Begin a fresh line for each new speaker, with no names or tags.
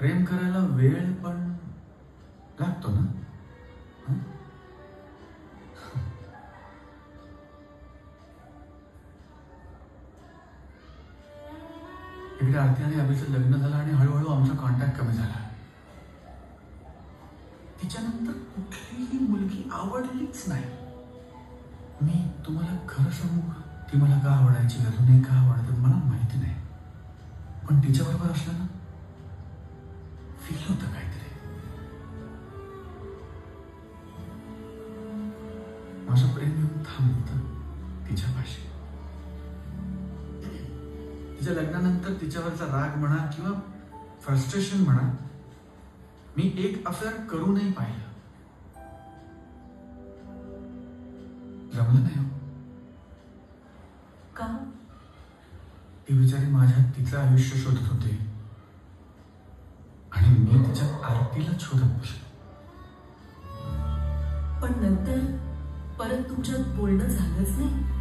प्रेम करायला वेळ पण लागतो ना. इकडे आरती आणि अभिचं लग्न झालं आणि हळूहळू आमचा कॉन्टॅक्ट कमी झाला. तिच्यानंतर कुठलीही मुलगी आवडलीच नाही. मी तुम्हाला खरं सांगू, ती मला का आवडायची, अजूनही का आवडते मला माहिती नाही, पण तिच्याबरोबर असलं ना फील होतं काहीतरी. माझं प्रेम येऊन थांबतं तिच्यापाशी. तिच्या लग्नानंतर तिच्यावरचा राग म्हणा किंवा फ्रस्ट्रेशन म्हणा, मी एक अफेअर करूनही पाहिलं. जमलं नाही.
का?
ती बिचारी माझ्यात तिचं आयुष्य शोधत होते आणि मी तिच्यात आरतीला शोधत बसलो.
पण नंतर परत तुमच्यात बोलणं झालंच नाही.